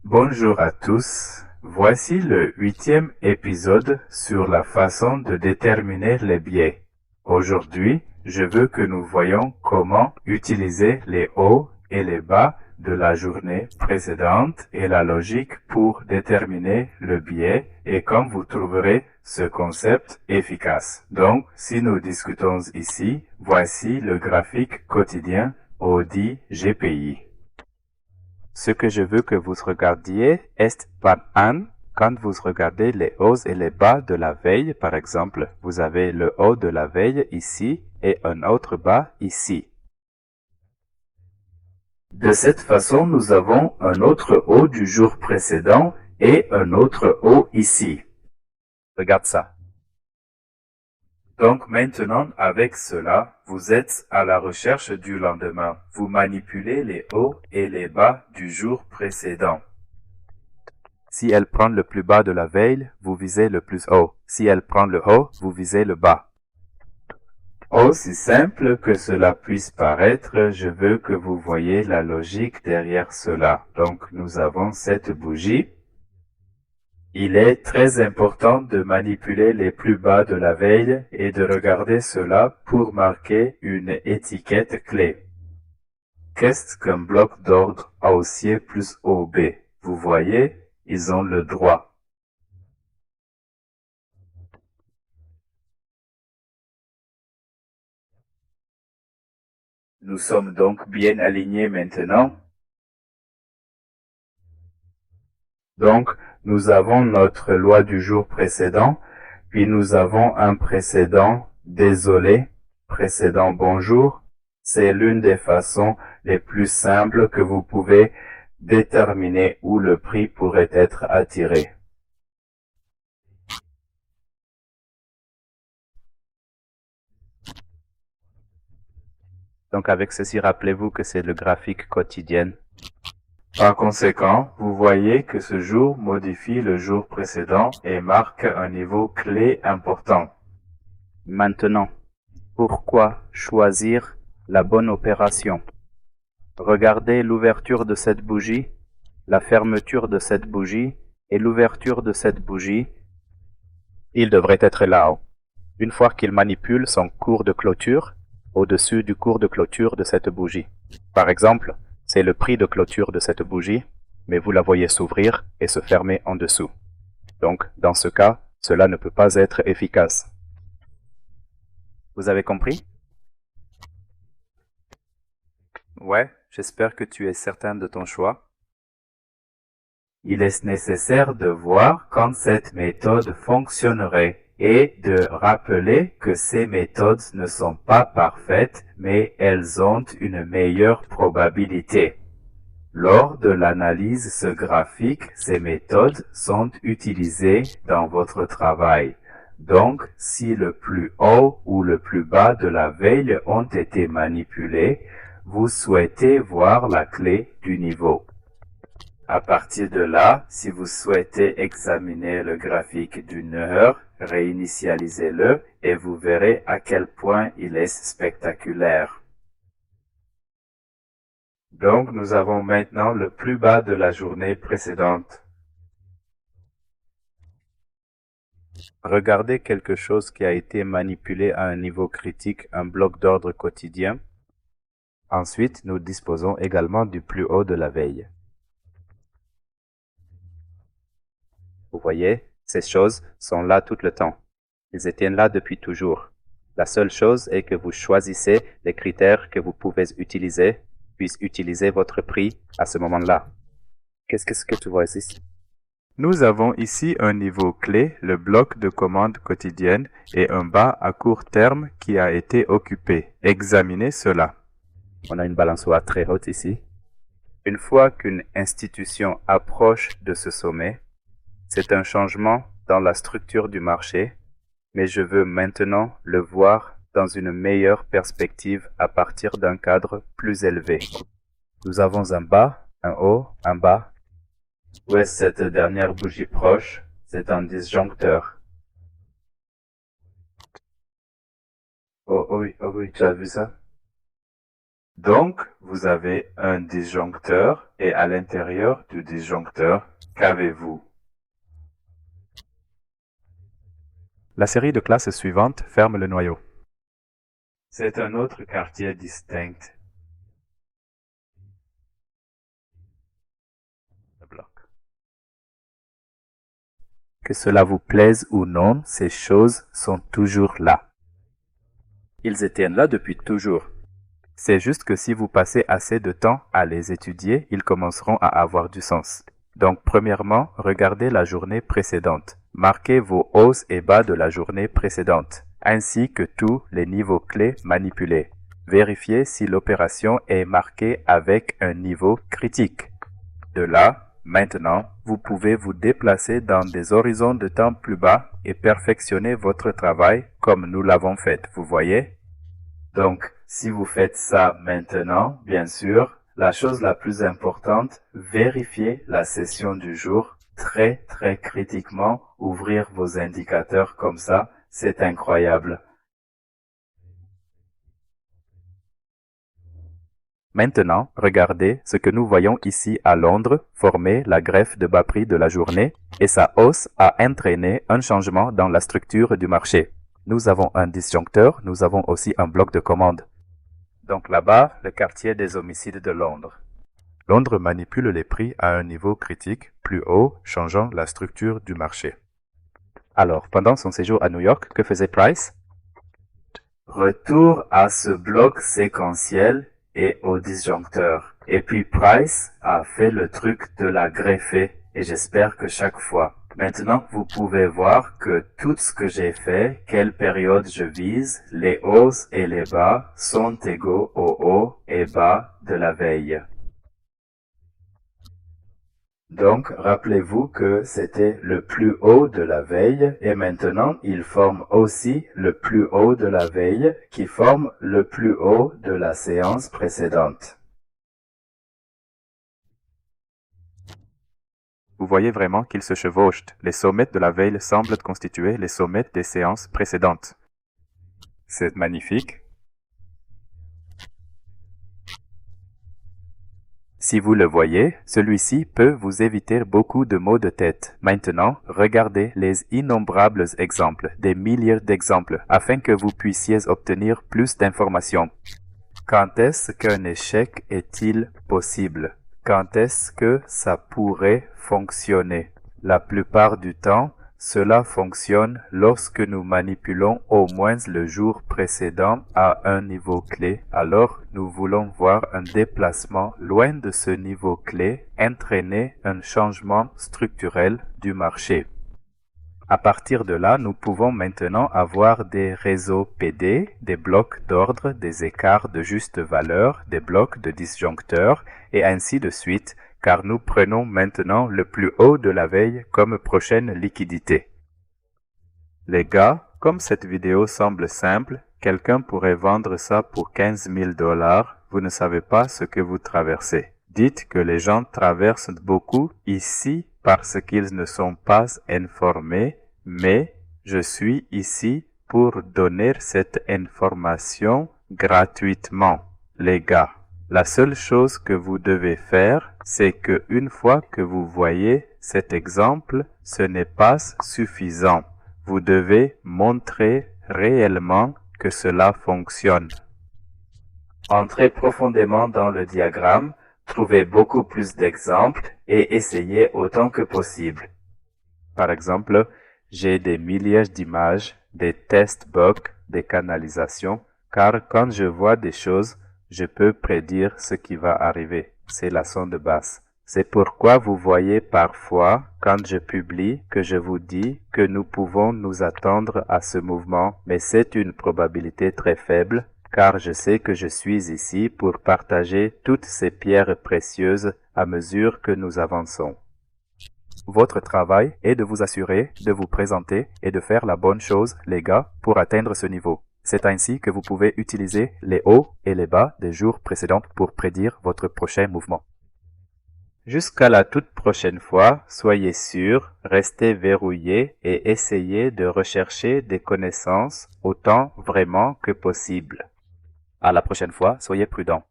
Bonjour à tous. Voici le 8e épisode sur la façon de déterminer les biais. Aujourd'hui, je veux que nous voyions comment utiliser les hauts et les bas de la journée précédente et la logique pour déterminer le biais et comme vous trouverez ce concept efficace. Donc, si nous discutons ici, voici le graphique quotidien Audi GPI. Ce que je veux que vous regardiez est quand vous regardez les hauts et les bas de la veille, par exemple, vous avez le haut de la veille ici et un autre bas ici. De cette façon, nous avons un autre haut du jour précédent et un autre haut ici. Regarde ça. Donc maintenant, avec cela, vous êtes à la recherche du lendemain. Vous manipulez les hauts et les bas du jour précédent. Si elle prend le plus bas de la veille, vous visez le plus haut. Si elle prend le haut, vous visez le bas. Aussi simple que cela puisse paraître, je veux que vous voyez la logique derrière cela. Donc nous avons cette bougie. Il est très important de manipuler les plus bas de la veille et de regarder cela pour marquer une étiquette clé. Qu'est-ce qu'un bloc d'ordre haussier plus OB? Vous voyez, ils ont le droit. Nous sommes donc bien alignés maintenant. Donc, nous avons notre loi du jour précédent, puis nous avons un précédent désolé, précédent bonjour. C'est l'une des façons les plus simples que vous pouvez déterminer où le prix pourrait être attiré. Donc avec ceci, rappelez-vous que c'est le graphique quotidien. Par conséquent, vous voyez que ce jour modifie le jour précédent et marque un niveau clé important. Maintenant, pourquoi choisir la bonne opération? Regardez l'ouverture de cette bougie, la fermeture de cette bougie et l'ouverture de cette bougie. Il devrait être là-haut. Une fois qu'il manipule son cours de clôture, au-dessus du cours de clôture de cette bougie. Par exemple, c'est le prix de clôture de cette bougie, mais vous la voyez s'ouvrir et se fermer en dessous. Donc, dans ce cas, cela ne peut pas être efficace. Vous avez compris? Ouais, j'espère que tu es certain de ton choix. Il est nécessaire de voir quand cette méthode fonctionnerait et de rappeler que ces méthodes ne sont pas parfaites, mais elles ont une meilleure probabilité. Lors de l'analyse graphique, ces méthodes sont utilisées dans votre travail. Donc, si le plus haut ou le plus bas de la veille ont été manipulés, vous souhaitez voir la clé du niveau. À partir de là, si vous souhaitez examiner le graphique d'une heure, réinitialisez-le et vous verrez à quel point il est spectaculaire. Donc, nous avons maintenant le plus bas de la journée précédente. Regardez quelque chose qui a été manipulé à un niveau critique, un bloc d'ordre quotidien. Ensuite, nous disposons également du plus haut de la veille. Vous voyez, ces choses sont là tout le temps. Ils étaient là depuis toujours. La seule chose est que vous choisissez les critères que vous pouvez utiliser, puis utiliser votre prix à ce moment-là. Qu'est-ce que tu vois ici? Nous avons ici un niveau clé, le bloc de commande quotidienne, et un bas à court terme qui a été occupé. Examinez cela. On a une balançoire très haute ici. Une fois qu'une institution approche de ce sommet, c'est un changement dans la structure du marché, mais je veux maintenant le voir dans une meilleure perspective à partir d'un cadre plus élevé. Nous avons un bas, un haut, un bas. Où est cette dernière bougie proche? C'est un disjoncteur. Oh oui, tu as vu ça? Donc, vous avez un disjoncteur et à l'intérieur du disjoncteur, qu'avez-vous? La série de classes suivante ferme le noyau. C'est un autre quartier distinct. Le bloc. Que cela vous plaise ou non, ces choses sont toujours là. Ils étaient là depuis toujours. C'est juste que si vous passez assez de temps à les étudier, ils commenceront à avoir du sens. Donc, premièrement, regardez la journée précédente. Marquez vos hausses et bas de la journée précédente, ainsi que tous les niveaux clés manipulés. Vérifiez si l'opération est marquée avec un niveau critique. De là, maintenant, vous pouvez vous déplacer dans des horizons de temps plus bas et perfectionner votre travail comme nous l'avons fait, vous voyez? Donc, si vous faites ça maintenant, bien sûr, la chose la plus importante, vérifiez la session du jour très critiquement, ouvrir vos indicateurs comme ça, c'est incroyable. Maintenant, regardez ce que nous voyons ici à Londres former la greffe de bas prix de la journée et sa hausse a entraîné un changement dans la structure du marché. Nous avons un disjoncteur, nous avons aussi un bloc de commande. Donc là-bas, le quartier des homicides de Londres. Londres manipule les prix à un niveau critique plus haut, changeant la structure du marché. Alors, pendant son séjour à New York, que faisait Price? Retour à ce bloc séquentiel et au disjoncteur. Et puis Price a fait le truc de la greffer et j'espère que chaque fois. Maintenant, vous pouvez voir que tout ce que j'ai fait, quelle période je vise, les hausses et les bas sont égaux aux hauts et bas de la veille. Donc, rappelez-vous que c'était le plus haut de la veille et maintenant, il forme aussi le plus haut de la veille qui forme le plus haut de la séance précédente. Vous voyez vraiment qu'ils se chevauchent. Les sommets de la veille semblent constituer les sommets des séances précédentes. C'est magnifique. Si vous le voyez, celui-ci peut vous éviter beaucoup de maux de tête. Maintenant, regardez les innombrables exemples, des milliers d'exemples, afin que vous puissiez obtenir plus d'informations. Quand est-ce qu'un échec est-il possible? Quand est-ce que ça pourrait fonctionner? La plupart du temps, cela fonctionne lorsque nous manipulons au moins le jour précédent à un niveau clé. Alors, nous voulons voir un déplacement loin de ce niveau clé entraîner un changement structurel du marché. À partir de là, nous pouvons maintenant avoir des réseaux PD, des blocs d'ordre, des écarts de juste valeur, des blocs de disjoncteurs, et ainsi de suite, car nous prenons maintenant le plus haut de la veille comme prochaine liquidité. Les gars, comme cette vidéo semble simple, quelqu'un pourrait vendre ça pour 15 000 $, vous ne savez pas ce que vous traversez. Dites que les gens traversent beaucoup ici parce qu'ils ne sont pas informés, mais je suis ici pour donner cette information gratuitement. Les gars, la seule chose que vous devez faire, c'est que une fois que vous voyez cet exemple, ce n'est pas suffisant. Vous devez montrer réellement que cela fonctionne. Entrez profondément dans le diagramme, trouvez beaucoup plus d'exemples et essayez autant que possible. Par exemple, j'ai des milliers d'images, des test bugs, des canalisations, car quand je vois des choses, je peux prédire ce qui va arriver. C'est la sonde basse. C'est pourquoi vous voyez parfois, quand je publie, que je vous dis que nous pouvons nous attendre à ce mouvement, mais c'est une probabilité très faible, car je sais que je suis ici pour partager toutes ces pierres précieuses à mesure que nous avançons. Votre travail est de vous assurer, de vous présenter et de faire la bonne chose, les gars, pour atteindre ce niveau. C'est ainsi que vous pouvez utiliser les hauts et les bas des jours précédents pour prédire votre prochain mouvement. Jusqu'à la toute prochaine fois, soyez sûrs, restez verrouillés et essayez de rechercher des connaissances autant vraiment que possible. À la prochaine fois, soyez prudents.